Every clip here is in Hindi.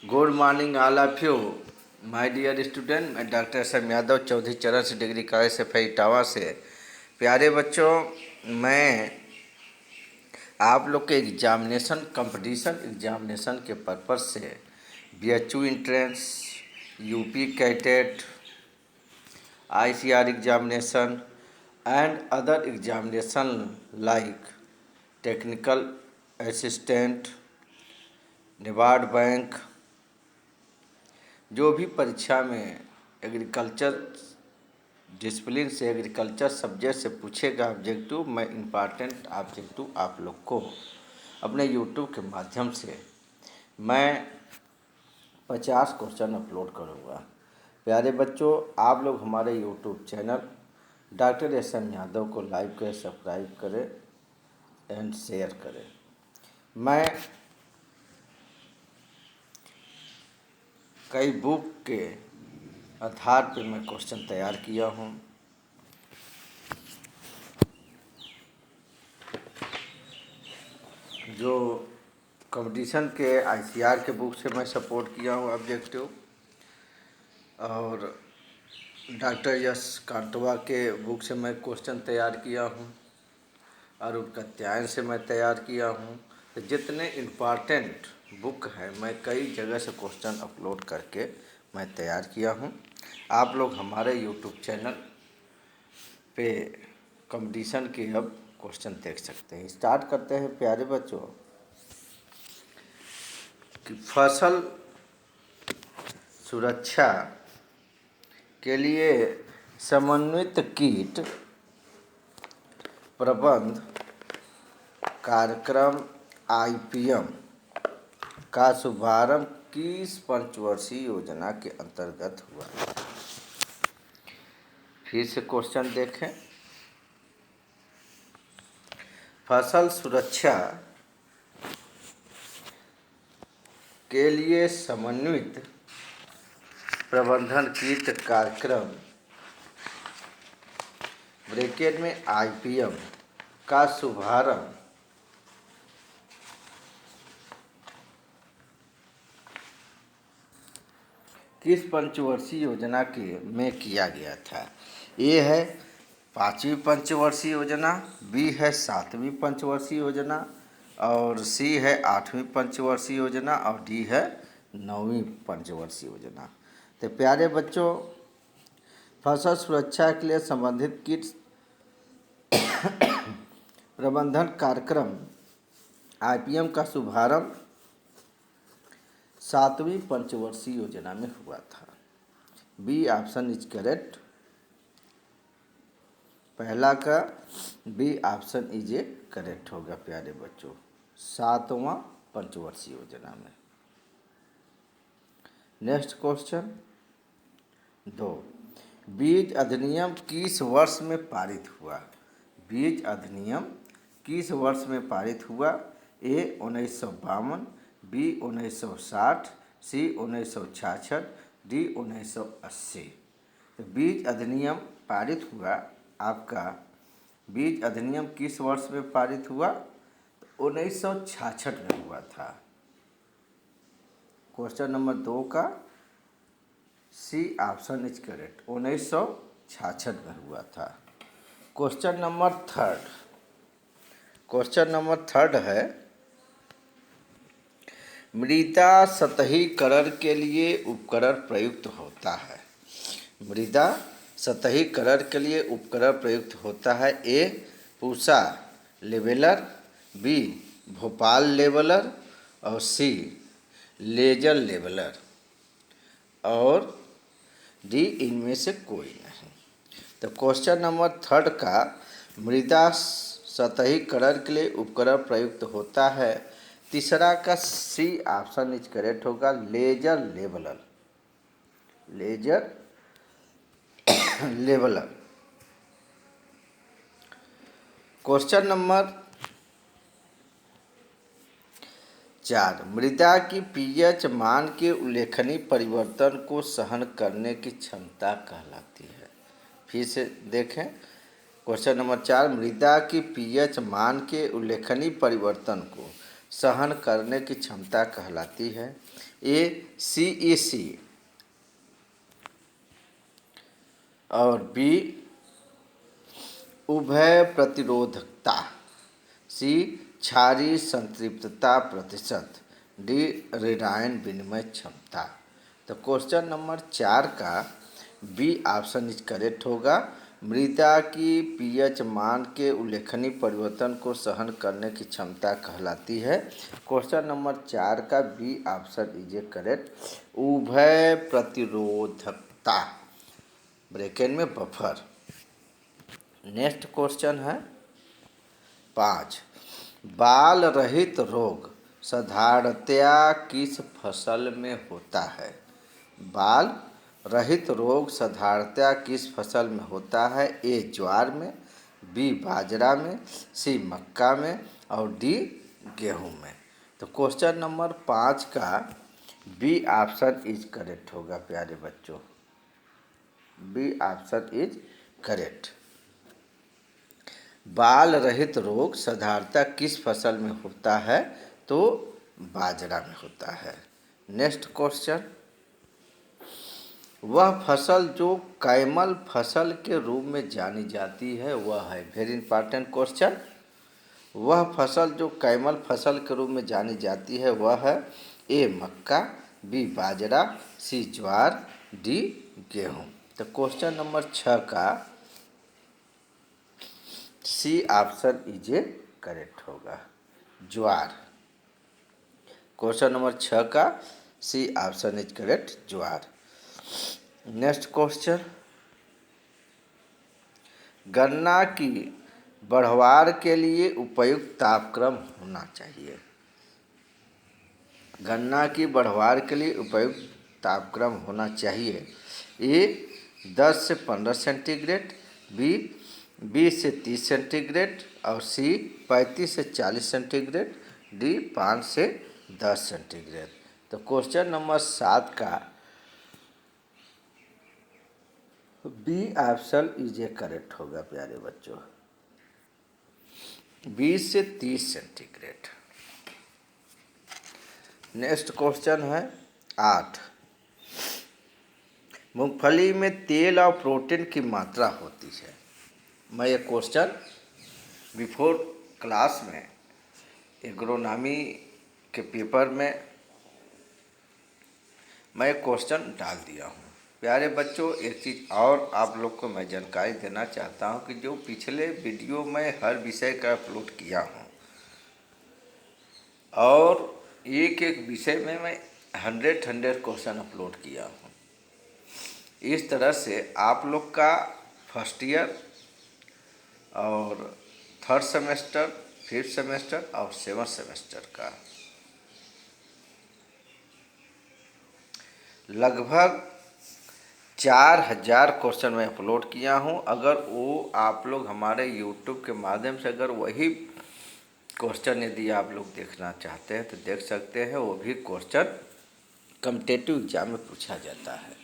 Good morning all of you my dear student. मैं डॉक्टर एस.एम. यादव चौधरी चरण से डिग्री कॉलेज से इटावा से। प्यारे बच्चों, मैं आप लोग के एग्जामिनेशन के पर्पज़ से BHU entrance, UP CATET, ICR examination and other examination like technical assistant, NABARD bank, जो भी परीक्षा में एग्रीकल्चर डिसिप्लिन से एग्रीकल्चर सब्जेक्ट से पूछेगा ऑब्जेक्टिव, मैं इम्पॉर्टेंट ऑब्जेक्टिव आप लोग को अपने यूट्यूब के माध्यम से मैं 50 क्वेश्चन अपलोड करूँगा। प्यारे बच्चों, आप लोग हमारे YouTube channel doctor S M. Yadav को लाइक करें, सब्सक्राइब करें एंड शेयर करें। मैं कई बुक के आधार पे मैं क्वेश्चन तैयार किया हूँ। जो कंपटीशन के ICR के बुक से मैं सपोर्ट किया हूँ ऑब्जेक्टिव, और डॉक्टर यश कांटवा के बुक से मैं क्वेश्चन तैयार किया हूँ, और उनका अध्ययन से मैं तैयार किया हूँ। तो जितने इम्पॉर्टेंट बुक हैं, मैं कई जगह से क्वेश्चन अपलोड करके मैं तैयार किया हूँ। आप लोग हमारे यूट्यूब चैनल पे कंपटीशन के अब क्वेश्चन देख सकते हैं। स्टार्ट करते हैं प्यारे बच्चों कि फसल सुरक्षा के लिए समन्वित कीट प्रबंध कार्यक्रम IPM का शुभारंभ किस पंचवर्षीय योजना के अंतर्गत हुआ? फिर से क्वेश्चन देखें। फसल सुरक्षा के लिए समन्वित प्रबंधन कीट कार्यक्रम ब्रैकेट में IPM का शुभारंभ किस पंचवर्षीय योजना के में किया गया था? ए है 5वीं पंचवर्षीय योजना, B है 7वीं पंचवर्षीय योजना, और C है 8वीं पंचवर्षीय योजना, और D है 9वीं पंचवर्षीय योजना। तो प्यारे बच्चों, फसल सुरक्षा के लिए संबंधित कीट प्रबंधन कार्यक्रम IPM का शुभारंभ 7वीं पंचवर्षीय योजना में हुआ था। B option is correct. पहला का B option is A correct होगा प्यारे बच्चों, 7वां पंचवर्षीय योजना में। नेक्स्ट क्वेश्चन 2, बीज अधिनियम किस वर्ष में पारित हुआ? बीज अधिनियम किस वर्ष में पारित हुआ? A 1952, B 1960, C 1966, D 1980। तो बीज अधिनियम पारित हुआ आपका, बीज अधिनियम किस वर्ष में पारित हुआ? तो 1966 में हुआ था। क्वेश्चन नंबर 2 का C ऑप्शन इज करेक्ट, 1966 में हुआ था। क्वेश्चन नंबर थर्ड है, मृदा सतहीकरण के लिए उपकरण प्रयुक्त होता है। मृदा सतहीकरण के लिए उपकरण प्रयुक्त होता है। A Pusa leveller, B Bhopal leveller, और C लेजर लेवलर, और D इनमें से कोई नहीं। तो क्वेश्चन नंबर 3 का मृदा सतहीकरण के लिए उपकरण प्रयुक्त होता है। तीसरा का C ऑप्शन इज करेक्ट होगा, laser leveler, laser leveler. Question number 4, मृदा की pH मान के उल्लेखनीय परिवर्तन को सहन करने की क्षमता कहलाती है। फिर से देखें, क्वेश्चन नंबर 4, मृदा की pH मान के उल्लेखनीय परिवर्तन को सहन करने की क्षमता कहलाती है। ए CEC और बी उभय प्रतिरोधकता, सी क्षारीय संतृप्तता प्रतिशत, डी ऋणायन विनिमय क्षमता। तो क्वेश्चन नंबर 4 का बी ऑप्शन इज करेक्ट होगा। मृदा की पीएच मान के उल्लेखनीय परिवर्तन को सहन करने की क्षमता कहलाती है। क्वेश्चन नंबर 4 का बी ऑप्शन इज करेक्ट। उभय प्रतिरोधकता, ब्रैकेट में बफर। नेक्स्ट क्वेश्चन है 5, बाल रहित रोग साधारणतया किस फसल में होता है? बाल रहित रोग साधारणतया किस फसल में होता है? ए ज्वार में, बी बाजरा में, सी मक्का में और डी गेहूं में। तो क्वेश्चन नंबर 5 का बी ऑप्शन इज करेक्ट होगा प्यारे बच्चों, बी ऑप्शन इज करेक्ट। बाल रहित रोग साधारणतः किस फसल में होता है? तो बाजरा में होता है। नेक्स्ट क्वेश्चन, वह फसल जो कैमल फसल के रूप में जानी जाती है वह है, वेरी इंपॉर्टेंट क्वेश्चन। वह फसल जो कैमल फसल के रूप में जानी जाती है वह है ए मक्का, बी बाजरा, सी ज्वार, डी गेहूं। तो क्वेश्चन नंबर 6 का C option is A correct होगा, ज्वार। क्वेश्चन नंबर 6 का सी ऑप्शन इज करेक्ट, ज्वार। नेक्स्ट क्वेश्चन, गन्ना की बढ़वार के लिए उपयुक्त तापक्रम होना चाहिए। गन्ना की बढ़वार के लिए उपयुक्त तापक्रम होना चाहिए। ए 10 से 15 सेंटीग्रेड, बी 20 से 30 सेंटीग्रेड और सी 35 से 40 सेंटीग्रेड, डी 5 से 10 सेंटीग्रेड। तो क्वेश्चन नंबर 7 का B option is A correct होगा प्यारे बच्चों, 20 से 30 सेंटीग्रेड। नेक्स्ट क्वेश्चन है 8, मूंगफली में तेल और प्रोटीन की मात्रा होती है। मैं ये क्वेश्चन बिफोर क्लास में एग्रोनॉमी के पेपर में मैं क्वेश्चन डाल दिया हूँ। प्यारे बच्चों, एक चीज़ और आप लोग को मैं जानकारी देना चाहता हूँ कि जो पिछले वीडियो में हर विषय का अपलोड किया हूँ और एक एक विषय में मैं 100 क्वेश्चन अपलोड किया हूँ। इस तरह से आप लोग का फर्स्ट ईयर और थर्ड सेमेस्टर, फिफ्थ सेमेस्टर और सेवन्थ सेमेस्टर का लगभग 4000 क्वेश्चन मैं अपलोड किया हूं। अगर वो आप लोग हमारे यूट्यूब के माध्यम से अगर वही क्वेश्चन यदि आप लोग देखना चाहते हैं तो देख सकते हैं। वो भी क्वेश्चन कॉम्पिटिटिव एग्जाम में पूछा जाता है।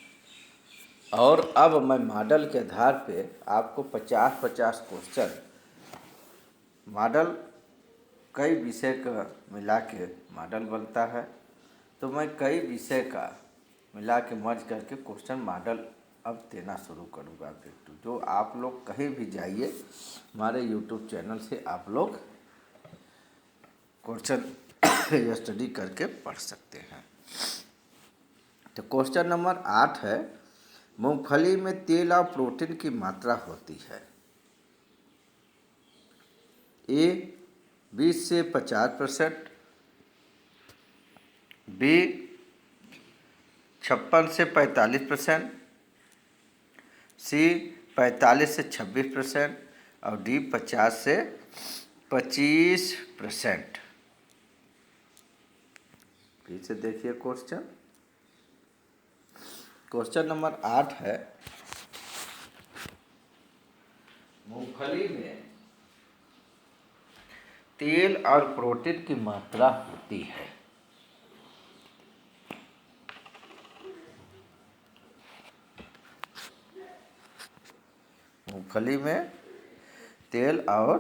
और अब मैं मॉडल के आधार पे आपको 50-50 क्वेश्चन, मॉडल कई विषय का मिला के मॉडल बनता है, तो मैं कई विषय का मिला के मर्ज करके क्वेश्चन मॉडल अब देना शुरू करूँगा ऑब्जेक्टिव, जो आप लोग कहीं भी जाइए हमारे यूट्यूब चैनल से आप लोग क्वेश्चन स्टडी करके पढ़ सकते हैं। तो क्वेश्चन नंबर 8 है, मूंगफली में तेल और प्रोटीन की मात्रा होती है। ए 20 से 50%, बी 56 से 45%, सी 45 से 26% और डी 50 से 25%। फिर से देखिए क्वेश्चन, क्वेश्चन नंबर 8 है, मूंगफली में तेल और प्रोटीन की मात्रा होती है। मूंगफली में तेल और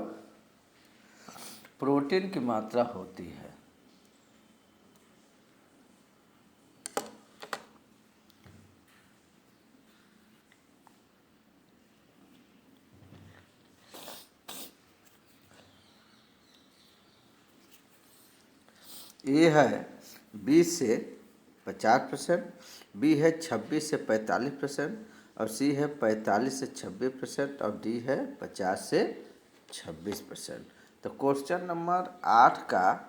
प्रोटीन की मात्रा होती है। ए है 20 से 50%, बी है 26 से 45%, और सी है 45 से 26%, और डी है 50 से 26%। तो क्वेश्चन नंबर 8 का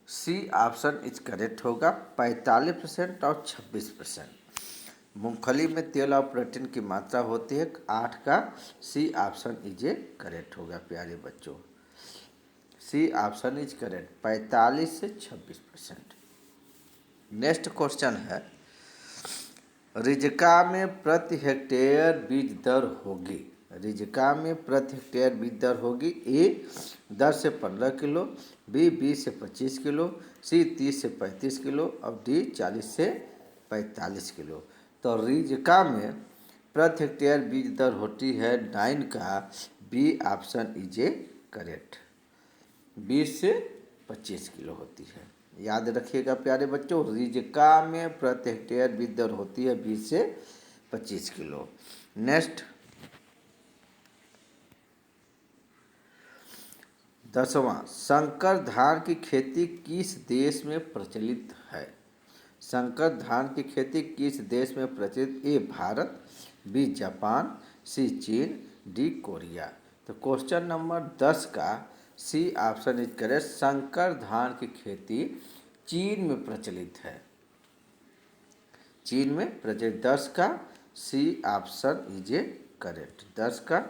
सी ऑप्शन इज करेक्ट होगा, 45% और 26%। मूंगफली में तेल और प्रोटीन की मात्रा होती है। 8 का C option is A correct होगा प्यारे बच्चों। सी ऑप्शन इज करेक्ट, 45 से 26%। नेक्स्ट क्वेश्चन है, रिजका में प्रति हेक्टेयर बीज दर होगी। रिजका में प्रति हेक्टेयर बीज दर होगी, ए 10 से 15 किलो, बी 20 से 25 किलो, सी 30 से 35 किलो, और डी 40 से 45 किलो। तो रिजका में प्रति हेक्टेयर बीज दर होती है 9 का B option is A correct, 20 से 25 किलो होती है। याद रखिएगा प्यारे बच्चों, रिजका में प्रति हेक्टेयर बीज दर होती है 20 से 25 किलो। नेक्स्ट 10वां, संकर धान की खेती किस देश में प्रचलित है। संकर धान की खेती किस देश में प्रचलित? ए भारत, बी जापान, सी चीन, डी कोरिया। तो क्वेश्चन नंबर 10 का सी ऑप्शन इज करेक्ट, संकर धान की खेती चीन में प्रचलित है। चीन में प्रचलित, 10 का C option is A correct, 10 का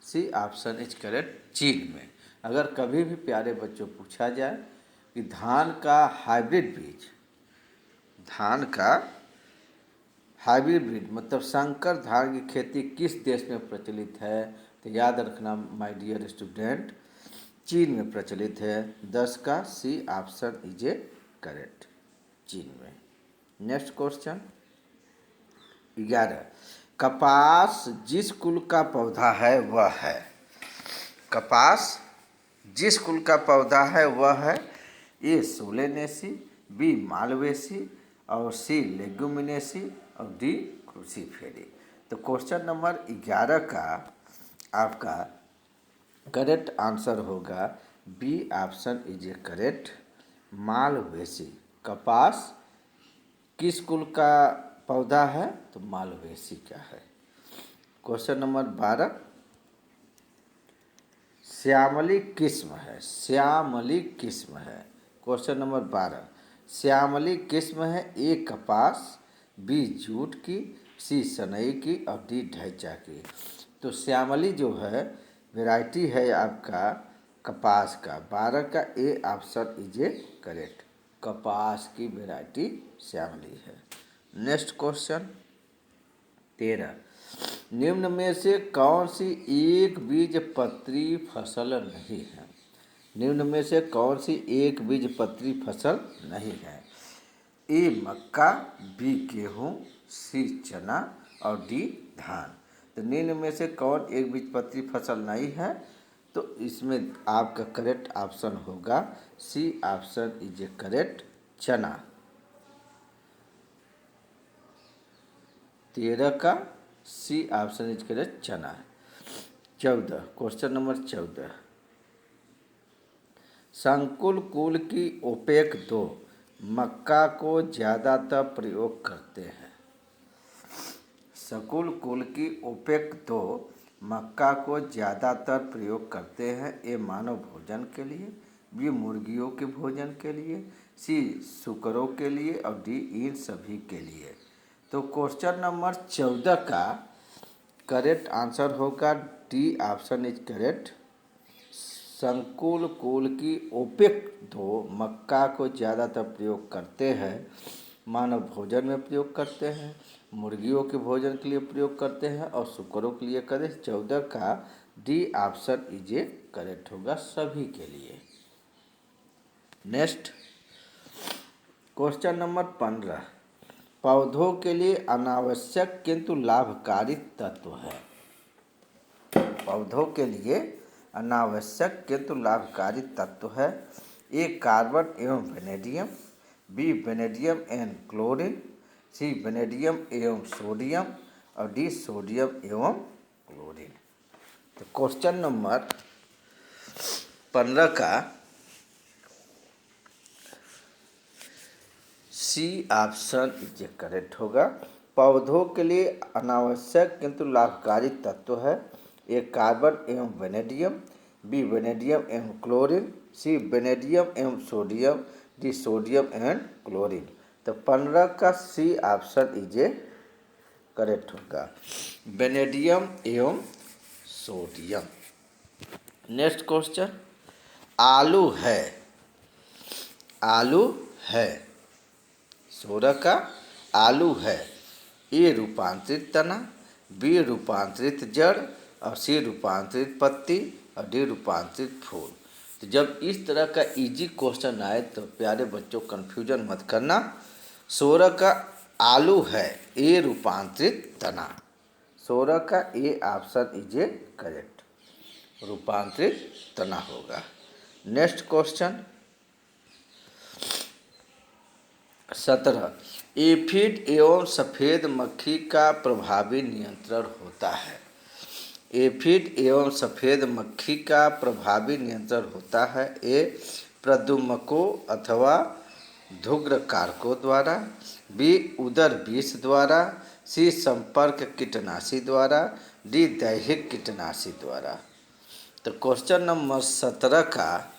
सी ऑप्शन इज करेक्ट, चीन में। अगर कभी भी प्यारे बच्चों पूछा जाए कि धान का हाइब्रिड बीज, धान का हाइब्रिड बीज मतलब संकर धान की खेती किस देश में प्रचलित है, तो याद रखना माय डियर स्टूडेंट, चीन में प्रचलित है। 10 का C option is A correct, चीन में। नेक्स्ट क्वेश्चन 11, कपास जिस कुल का पौधा है वह है। कपास जिस कुल का पौधा है वह है, ए सोलेनेसी, बी मालवेसी, और सी लेग्यूमिनेसी, और डी क्रूसीफेरी। तो क्वेश्चन नंबर 11 का आपका करेक्ट आंसर होगा B option is A correct, malvaceae. कपास किस कुल का पौधा है, तो मालवेसी का है। क्वेश्चन नंबर 12, श्यामली किस्म है। श्यामली किस्म है। क्वेश्चन नंबर 12, श्यामली किस्म है, ए कपास, बी जूट की, सी सनई की, और डी ढैंचा की। तो श्यामली जो है वैरायटी है आपका कपास का, 12 का A option is A correct, कपास की वैरायटी श्यामली है। नेक्स्ट क्वेश्चन 13, निम्न में से कौन सी एक बीजपत्री फसल नहीं है। निम्न में से कौन सी एक बीजपत्री फसल नहीं है। ए मक्का, बी गेहूँ, सी चना, और डी धान। तो निम्न में से कौन एक बीजपत्री फसल नहीं है, तो इसमें आपका करेक्ट ऑप्शन होगा C option is A correct, चना। 13 का सी ऑप्शन इज करेक्ट, चना। 14, क्वेश्चन नंबर 14, संकुल कुल की ओपेक 2 मक्का को ज़्यादातर प्रयोग करते हैं। संकुल कुल की ओपेक 2 मक्का को ज़्यादातर प्रयोग करते हैं। ए मानव भोजन के लिए, बी मुर्गियों के भोजन के लिए, सी सुकरों के लिए, और डी इन सभी के लिए। तो क्वेश्चन नंबर 14 का करेक्ट आंसर होगा डी ऑप्शन इज करेक्ट, संकुल कुल की ओपेक 2 मक्का को ज़्यादातर प्रयोग करते हैं। मानव भोजन में प्रयोग करते हैं, मुर्गियों के भोजन के लिए प्रयोग करते हैं, और सुकरों के लिए करें। 14 का D option is A correct होगा, सभी के लिए। नेक्स्ट क्वेश्चन नंबर 15, पौधों के लिए अनावश्यक किंतु लाभकारी तत्व है। पौधों के लिए अनावश्यक किंतु लाभकारी तत्व है। ए कार्बन एवं vanadium, B vanadium and chlorine, C vanadium एवं सोडियम, और डी सोडियम एवं क्लोरीन। तो क्वेश्चन नंबर 15 का सी ऑप्शन इज करेक्ट होगा। पौधों के लिए अनावश्यक किंतु लाभकारी तत्व है। ए कार्बन एवं वेनेडियम, बी वेनेडियम एवं क्लोरीन, सी वेनेडियम एवं सोडियम, डी सोडियम एवं क्लोरीन। तो 15 का सी ऑप्शन इज करेक्ट होगा, वेनेडियम एवं सोडियम। नेक्स्ट क्वेश्चन, आलू है, आलू है, 16 का आलू है। ए रूपांतरित तना, बी रूपांतरित जड़, और सी रूपांतरित पत्ती, और डी रूपांतरित फूल। तो जब इस तरह का इजी क्वेश्चन आए तो प्यारे बच्चों कंफ्यूजन मत करना। 16 का आलू है, ए रूपांतरित तना। 16 का A option is A correct, रूपांतरित तना होगा। नेक्स्ट क्वेश्चन 17, एफिड एवं सफ़ेद मक्खी का प्रभावी नियंत्रण होता है। एफिड एवं सफ़ेद मक्खी का प्रभावी नियंत्रण होता है। ए प्रदुमकों अथवा धुग्र कारकों द्वारा, बी उदर विष द्वारा, सी संपर्क कीटनाशी द्वारा, डी दैहिक कीटनाशी द्वारा। तो क्वेश्चन नंबर 17 का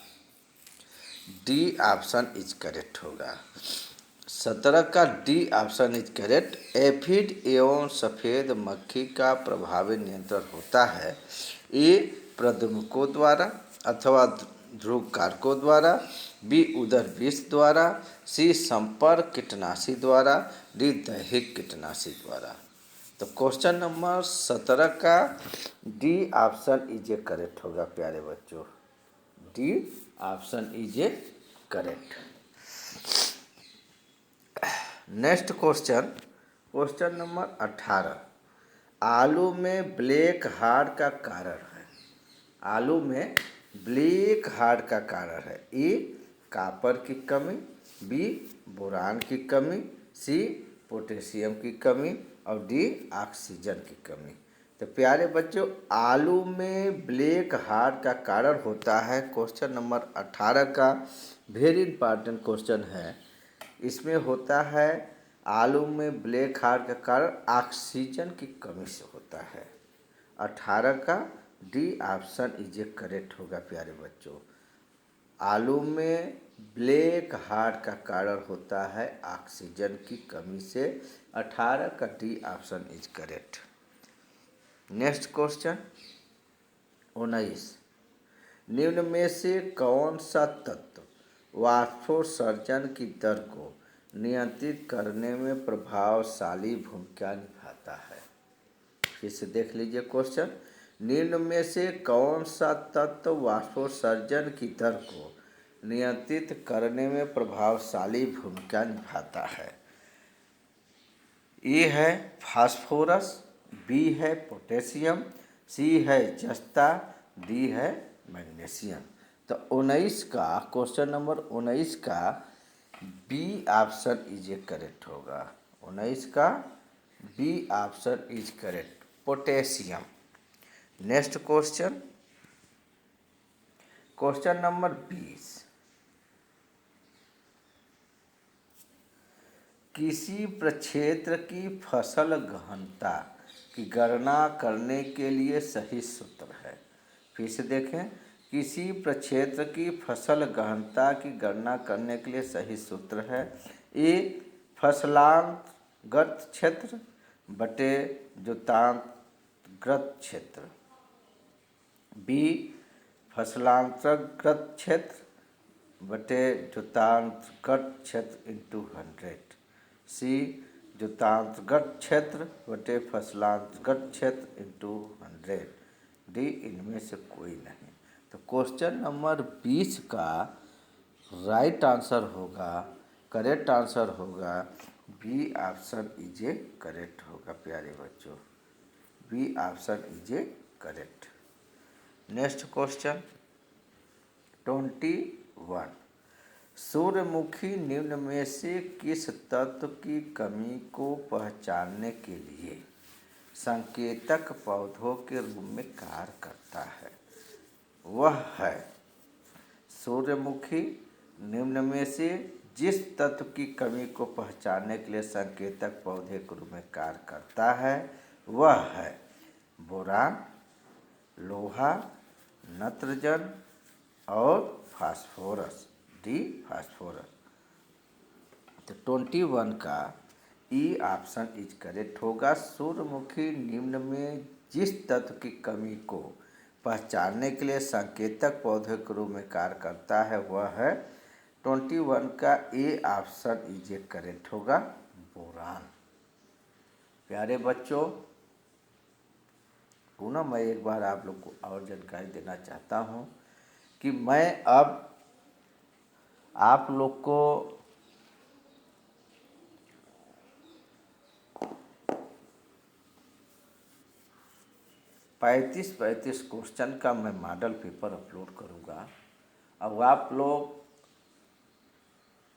डी ऑप्शन इज करेक्ट होगा। 17 का D option is correct. Aphid एवं सफ़ेद मक्खी का प्रभावी नियंत्रण होता है। ए प्रदुमकों द्वारा अथवा ध्रुव कारकों द्वारा, बी उदर विष द्वारा, सी संपर्क कीटनाशी द्वारा, डी दैहिक कीटनाशी द्वारा। तो क्वेश्चन नंबर 17 का D option is A correct होगा प्यारे बच्चों, D option is A correct. Next question, question number 18, आलू में ब्लैक हार्ट का कारण है। आलू में ब्लैक हार्ट का कारण है। ए कॉपर की कमी, बी बोरान की कमी, सी पोटेशियम की कमी, और डी ऑक्सीजन की कमी। तो प्यारे बच्चों आलू में ब्लैक हार्ट का कारण होता है। क्वेश्चन नंबर 18 का वेरी इंपॉर्टेंट क्वेश्चन है। इसमें होता है आलू में ब्लैक हार्ट का कारण ऑक्सीजन की कमी से होता है। 18 का D option is A correct होगा प्यारे बच्चों। आलू में ब्लैक हार्ट का कारण होता है ऑक्सीजन की कमी से। 18 का D option is correct. Next question 19, निम्न में से कौन सा तत्व वाष्पोत्सर्जन की दर को नियंत्रित करने में प्रभावशाली भूमिका निभाता है। फिर से देख लीजिए क्वेश्चन, निम्न में से कौन सा तत्व वाष्पोत्सर्जन की दर को नियंत्रित करने में प्रभावशाली भूमिका निभाता है। ए है फास्फोरस, बी है पोटेशियम, सी है जस्ता, डी है मैग्नीशियम। तो 19 का क्वेश्चन नंबर 19 का B option is A correct होगा। 19 का B option is correct, potassium. Next question, question number 20, किसी प्रक्षेत्र की फसल गहनता की गणना करने के लिए सही सूत्र है। फिर से देखें, किसी प्रक्षेत्र की फसल गहनता की गणना करने के लिए सही सूत्र है। ए फसलांतर्गत क्षेत्र बटे द्युतांतर्गत क्षेत्र, बी फसलांतर्गत क्षेत्र बटे द्युतांतर्गत क्षेत्र इंटू 100, सी द्युतांतर्गत क्षेत्र बटे फसलांतर्गत क्षेत्र इंटू 100, डी इनमें से कोई नहीं। तो क्वेश्चन नंबर 20 का राइट आंसर होगा, करेक्ट आंसर होगा B option is A correct होगा प्यारे बच्चों, B option is A correct. Next question 21, सूर्यमुखी निम्न में से किस तत्व की कमी को पहचानने के लिए संकेतक पौधों के रूप में कार्य करता है। वह है सूर्यमुखी निम्न में से जिस तत्व की कमी को पहचानने के लिए संकेतक पौधे के रूप में कार्य करता है वह है बोरान, लोहा, नत्रजन और फास्फोरस, डी फास्फोरस। तो 21 का ई ऑप्शन इज करेक्ट होगा। सूर्यमुखी निम्न में जिस तत्व की कमी को पहचानने के लिए संकेतक पौधे के रूप में कार्य करता है वह है 21 का ए ऑप्शन इज करेक्ट होगा, बोरान। प्यारे बच्चों, पुनः मैं एक बार आप लोग को और जानकारी देना चाहता हूँ कि मैं अब आप लोग को 35 क्वेश्चन का मैं मॉडल पेपर अपलोड करूँगा। अब आप लोग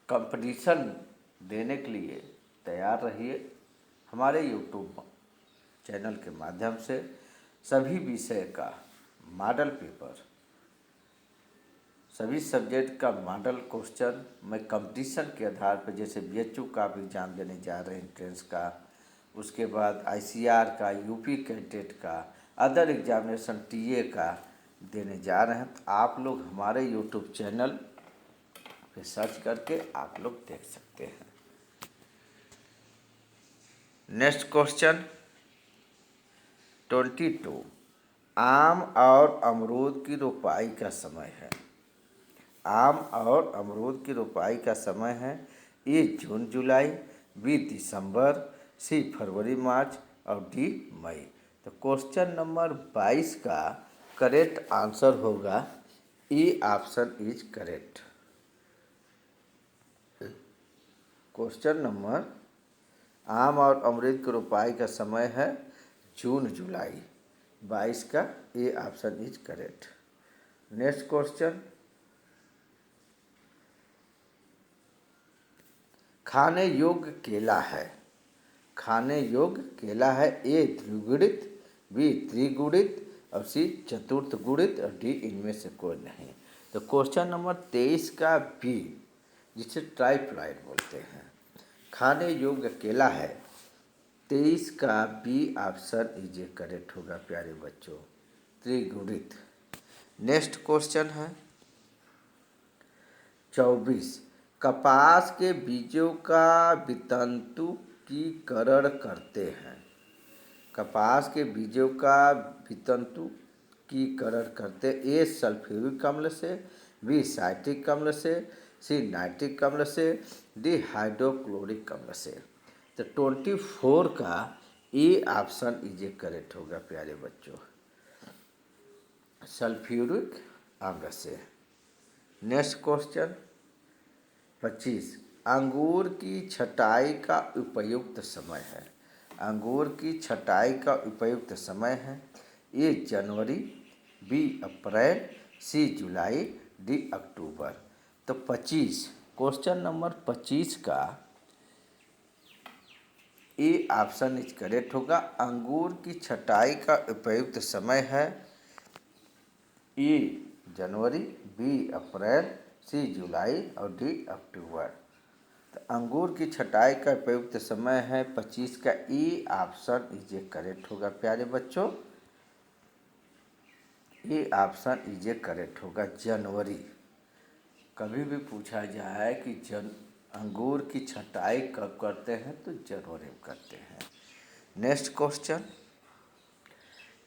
कंपटीशन देने के लिए तैयार रहिए। हमारे यूट्यूब चैनल के माध्यम से सभी विषय का मॉडल पेपर, सभी सब्जेक्ट का मॉडल क्वेश्चन मैं कंपटीशन के आधार पर, जैसे बीएचयू का आप एग्ज़ाम देने जा रहे हैं एंट्रेंस का, उसके बाद आईसीआर का, यूपी कैडेट का, अदर एग्जामिनेशन टीए का देने जा रहे हैं, तो आप लोग हमारे यूट्यूब चैनल पे सर्च करके आप लोग देख सकते हैं। नेक्स्ट क्वेश्चन 22, आम और अमरूद की रोपाई का समय है। आम और अमरूद की रोपाई का समय है ए जून जुलाई, बी दिसंबर, सी फरवरी मार्च और डी मई। तो क्वेश्चन नंबर 22 का करेक्ट आंसर होगा A option is correct. Question number आम और अमरूद की रोपाई का समय है जून जुलाई, 22 का A option is correct. Next question, खाने योग्य केला है। खाने योग्य केला है ए द्विगुणित, बी त्रिगुणित और सी चतुर्थ गुणित और डी इनमें से कोई नहीं। तो क्वेश्चन नंबर 23 का बी, जिसे ट्राइप्लाइड बोलते हैं, खाने योग्य केला है, 23 का बी ऑप्शन इज करेक्ट होगा प्यारे बच्चों, त्रिगुणित। नेक्स्ट क्वेश्चन है 24, कपास के बीजों का वितंतुकीकरण करते हैं। कपास के बीजों का वितंतुकीकरण करते ए सल्फ्यूरिक अम्ल से, बी साइट्रिक अम्ल से, सी नाइट्रिक अम्ल से, डी हाइड्रोक्लोरिक अम्ल से। तो 24 का ए ऑप्शन इज करेक्ट होगा प्यारे बच्चों, सल्फ्यूरिक अम्ल से। नेक्स्ट क्वेश्चन 25, अंगूर की छटाई का उपयुक्त समय है। अंगूर की छटाई का उपयुक्त समय है ए जनवरी, बी अप्रैल, सी जुलाई, डी अक्टूबर। तो 25, क्वेश्चन नंबर 25 का ए ऑप्शन इज करेक्ट होगा। अंगूर की छटाई का उपयुक्त समय है ए जनवरी, बी अप्रैल, सी जुलाई और डी अक्टूबर। तो अंगूर की छटाई का उपयुक्त समय है 25 का ए ऑप्शन इज करेक्ट होगा प्यारे बच्चों, ए ऑप्शन इज करेक्ट होगा, जनवरी। कभी भी पूछा जाए कि अंगूर की छटाई कब करते हैं तो जनवरी में करते हैं। नेक्स्ट क्वेश्चन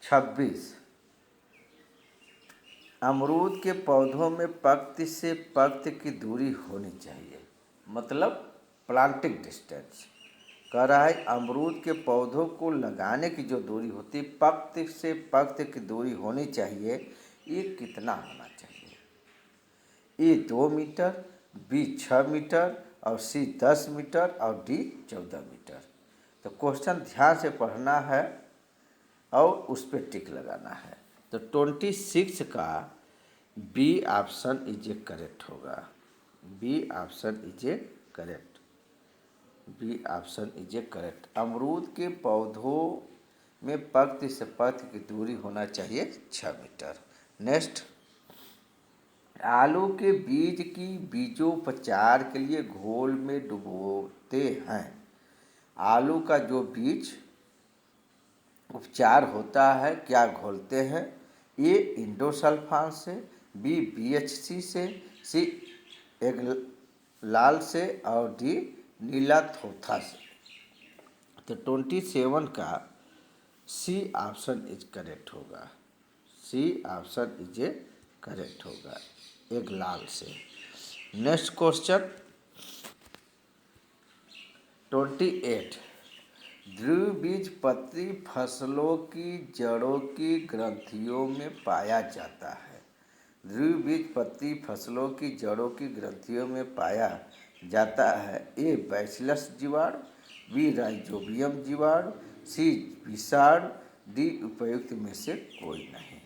26, अमरूद के पौधों में पंक्ति से पंक्ति की दूरी होनी चाहिए, मतलब प्लांटिंग डिस्टेंस। कह रहा है अमरूद के पौधों को लगाने की जो दूरी होती है पंक्ति से पंक्ति की दूरी होनी चाहिए, ये कितना होना चाहिए? ए 2 मीटर, बी 6 मीटर और सी 10 मीटर और डी 14 मीटर। तो क्वेश्चन ध्यान से पढ़ना है और उस पर टिक लगाना है। तो 26 का बी ऑप्शन इज करेक्ट होगा, B option is correct, B option is correct. अमरूद के पौधों में पंक्ति से पंक्ति की दूरी होना चाहिए 6 मीटर। नेक्स्ट आलू के बीज की बीजोपचार के लिए घोल में डुबोते हैं। आलू का जो बीज उपचार होता है क्या घोलते हैं? ए इंडोसल्फान से, बी BHC से, सी एगलाल से और डी नीलाथोथा से। तो 27 का सी ऑप्शन इज करेक्ट होगा। C option is A correct होगा, एगलाल से। नेक्स्ट क्वेश्चन 28, द्विबीजपत्री फसलों की जड़ों की ग्रंथियों में पाया जाता है। द्विबीजपत्री फसलों की जड़ों की ग्रंथियों में पाया जाता है। ए बैसिलस जीवाणु, बी राइजोबियम जीवाणु, सी विषाणु, डी उपयुक्त में से कोई नहीं।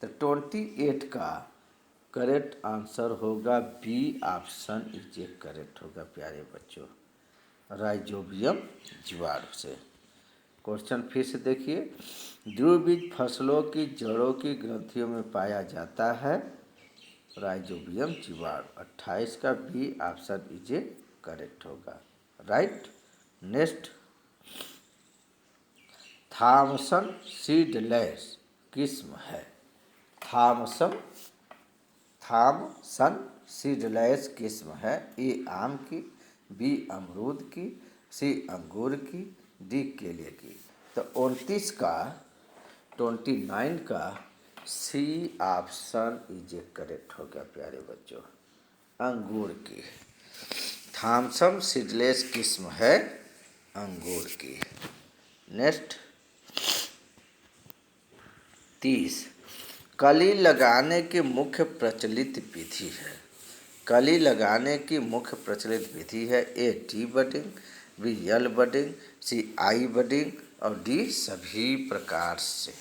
तो 28 का करेक्ट आंसर होगा B option is A correct होगा प्यारे बच्चों, राइजोबियम जीवाणु से। क्वेश्चन फिर से देखिए, द्विबीज फसलों की जड़ों की ग्रंथियों में पाया जाता है राइजोबियम जीवाणु। 28 का B option is A correct होगा, राइट। नेक्स्ट, थॉमसन सीडलेस किस्म है। थॉमसन सीडलेस किस्म है। ए आम की, बी अमरूद की, सी अंगूर की, डी केले की। तो 29 का C option is A correct हो गया प्यारे बच्चों, अंगूर की। थॉमसन सीडलेस किस्म है अंगूर की। नेक्स्ट 30, कली लगाने की मुख्य प्रचलित विधि है। कली लगाने की मुख्य प्रचलित विधि है। A T budding, B L budding, C I budding और डी सभी प्रकार से।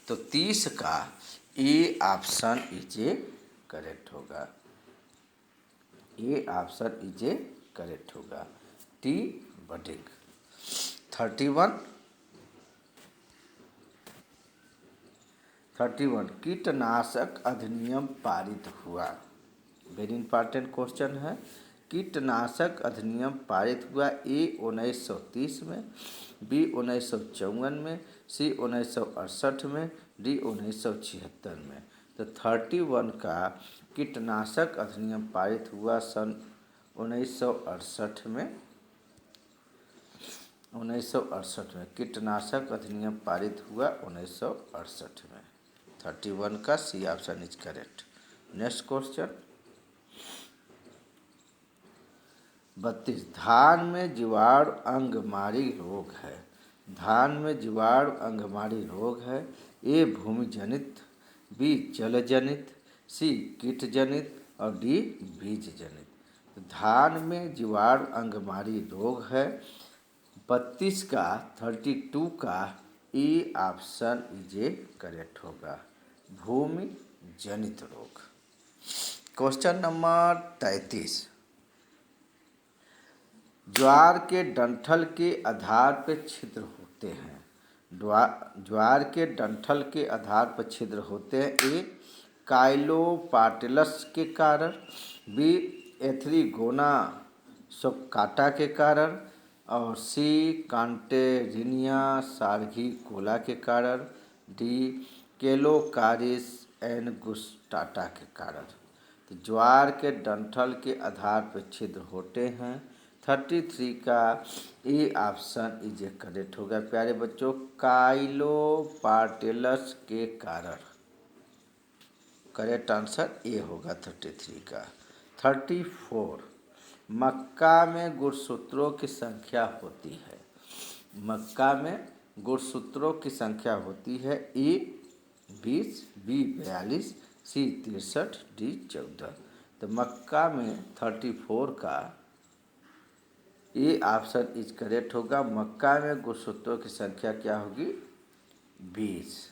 तो 30 का A option is A correct होगा, A option is A correct होगा, टी बडिंग। 31 कीटनाशक अधिनियम पारित हुआ। वेरी इंपॉर्टेंट क्वेश्चन है। कीटनाशक अधिनियम पारित हुआ। ए 1930 में, बी 1954 में, सी 1968 में, डी 1976 में। तो 31 का कीटनाशक अधिनियम पारित हुआ सन 1968 में। 1968 में कीटनाशक अधिनियम पारित हुआ 1968 में। 31 का C option is correct. Next question 32, धान में जीवाणु अंगमारी रोग है। धान में जीवाणु अंगमारी रोग है। ए भूमि जनित, बी जल जनित, सी कीट जनित और डी बीज जनित। धान में जीवाणु अंगमारी रोग है। 32 का 32 का A option is A correct होगा, भूमि जनित रोग। क्वेश्चन नंबर 33, ज्वार के डंठल के आधार पर छिद्र होते हैं। ज्वार के डंठल के आधार पर छिद्र होते हैं। ए काइलोपाटिलस के कारण, बी एथ्रीगोना सोक्काटा के कारण और सी कांटेरिनिया सार्गिकोला के कारण, डी केलोकारिस एनगुस्टाटा के कारण। तो ज्वार के डंठल के आधार पर छिद्र होते हैं। 33 का A option is A correct होगा प्यारे बच्चों, काइलोपाटिलस के कारण। करेक्ट आंसर ए होगा 33 का। 34, मक्का में गुणसूत्रों की संख्या होती है। मक्का में गुणसूत्रों की संख्या होती है। ए 20, बी 42, सी 63, डी 14। तो मक्का में 34 का ए ऑप्शन इज करेक्ट होगा। मक्का में गुणसूत्रों की संख्या क्या होगी? 20,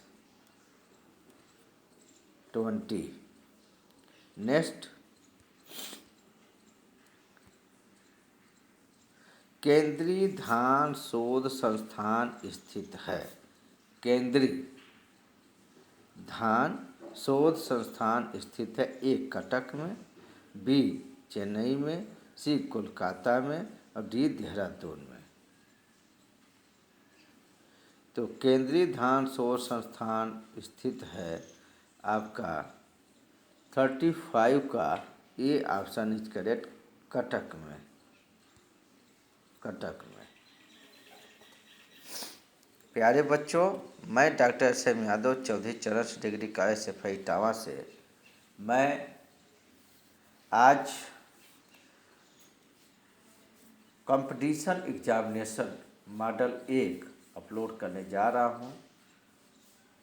20। नेक्स्ट, केंद्रीय धान शोध संस्थान स्थित है। केंद्रीय धान शोध संस्थान स्थित है? ए कटक में, बी चेन्नई में, सी कोलकाता में और डी देहरादून में। तो केंद्रीय धान शोध संस्थान स्थित है आपका 35 का A option is correct, Cuttack में, कटक में। प्यारे बच्चों, मैं डॉक्टर SM यादव चौधरी चरस डिग्री कॉलेज से इटावा से मैं आज कंपटीशन एग्जामिनेशन मॉडल 1 अपलोड करने जा रहा हूँ।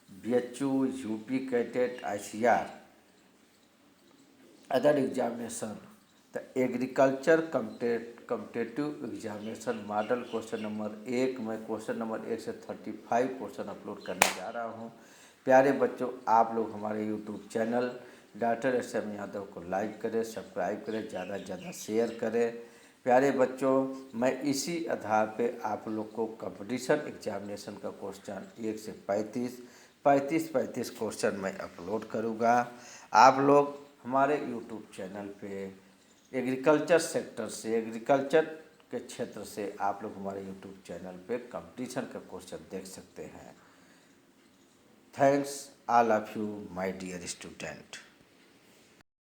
BHU, UP cadet, ICR other examination the agriculture competitive examination model question number 1 मैं क्वेश्चन नंबर 1 से 35 क्वेश्चन अपलोड करने जा रहा हूँ। प्यारे बच्चों, आप लोग हमारे YouTube channel doctor SM Yadav को लाइक करें, सब्सक्राइब करें, ज़्यादा से ज़्यादा शेयर करें। प्यारे बच्चों, मैं इसी आधार पे आप लोग को कंपटीशन एग्जामिनेशन का क्वेश्चन 1 से 35 क्वेश्चन मैं अपलोड करूँगा। आप लोग हमारे YouTube चैनल पे एग्रीकल्चर सेक्टर से, एग्रीकल्चर के क्षेत्र से आप लोग हमारे YouTube चैनल पे कंपटीशन का क्वेश्चन देख सकते हैं। Thanks all of you my dear student.